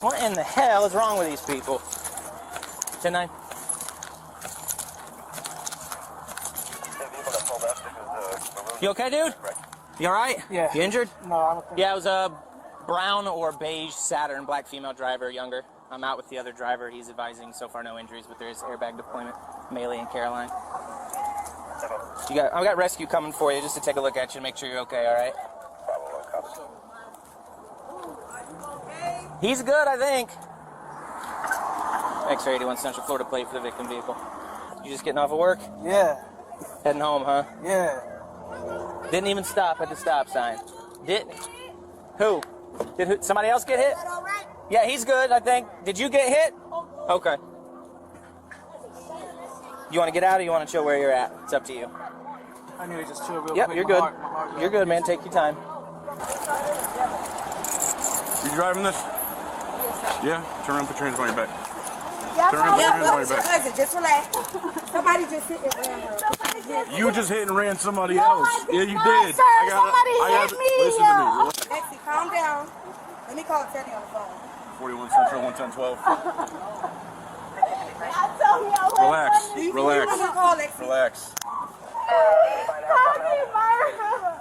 What in the hell is wrong with these people? 10-9. You okay, dude? You alright? Yeah. You injured? No, I'm okay. Yeah, it was a brown or beige Saturn, black female driver, younger. I'm out with the other driver. He's advising so far no injuries, but there is airbag deployment. Melee and Caroline. I've got rescue coming for you just to take a look at you and make sure you're okay, alright? He's good, I think. X-ray 81 Central Florida plate for the victim vehicle. You just getting off of work? Yeah. Heading home, huh? Yeah. Didn't even stop at the stop sign. Didn't. Who? Did somebody else get hit? Yeah, he's good, I think. Did you get hit? Okay. You want to get out or you want to chill where you're at? It's up to you. I need to just chill real quick. Yep, you're good. You're good, man. Take your time. You driving this? Yeah? Turn around, put your hands on your back. Yeah, Turn around, put your hands on your back. cousin, just relax. Somebody just hit and ran her. You just hit and ran somebody else. Yeah, you did. Sir, somebody hit me. Listen to me. Lexi, calm down. Let me call Teddy on the phone. 41 Central, 11012. Relax. Relax. Call Lexi. Relax.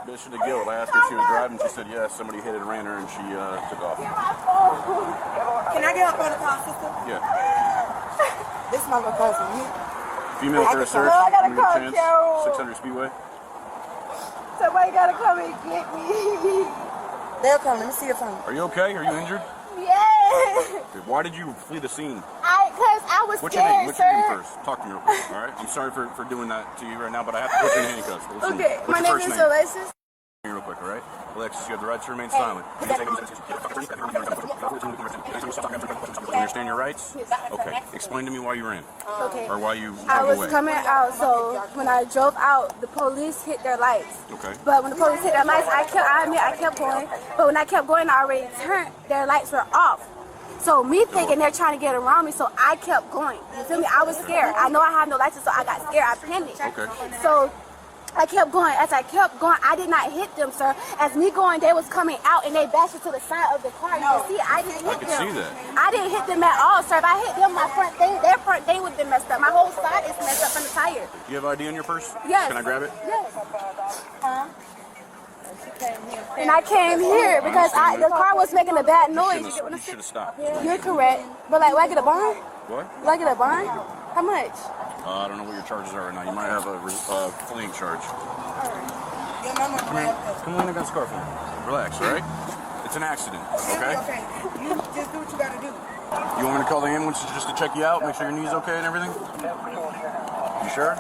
Mission to Guild. I asked her if she was driving. She said yes. Somebody hit and ran her, and she took off. Can I get up on the call, sister? Yeah. This is my little cousin. Female for a search. I gotta Give me a call chance. Carol. 600 Speedway. Somebody gotta come and get me. They'll come. Let me see your phone. Are you okay? Are you injured? Yeah. Why did you flee the scene? Cause I was What's your name? scared, What's your name sir. first? Talk to me real quick, all right? I'm sorry for doing that to you right now, but I have to put you in handcuffs. Listen, Okay, what's my your name first is name? Alexis. Real quick, all right? Alexis, you have the right to remain silent. You understand your rights? Okay. Explain to me why you ran. Okay. Or why you I drove was away. coming out, so when I drove out, the police hit their lights. Okay. But when the police hit their lights, I kept going. But when I kept going, I already turned. Their lights were off. So me thinking they're trying to get around me, so I kept going. You feel me? I was scared. I know I have no license, so I got scared. I panicked. Okay. So I kept going. As I kept going, I did not hit them, sir. As me going, they was coming out and they bashed into the side of the car. You can see, I didn't hit them. I can see that. I didn't hit them at all, sir. If I hit them, my front thing, their front thing would have been messed up. My whole side is messed up from the tire. Do you have ID in your purse? Yes. Can I grab it? Yes. And I came here because the car was making a bad noise. You should have stopped. You're correct. But like, will I get a bond? What? Will I get a bond? How much? I don't know what your charges are right now. You might have a fleeing charge. Come here. Come on, I got a scarf on. Relax, all right? It's an accident, okay? Okay. You just do what you gotta do. You want me to call the ambulance just to check you out, make sure your knee's okay and everything? You sure?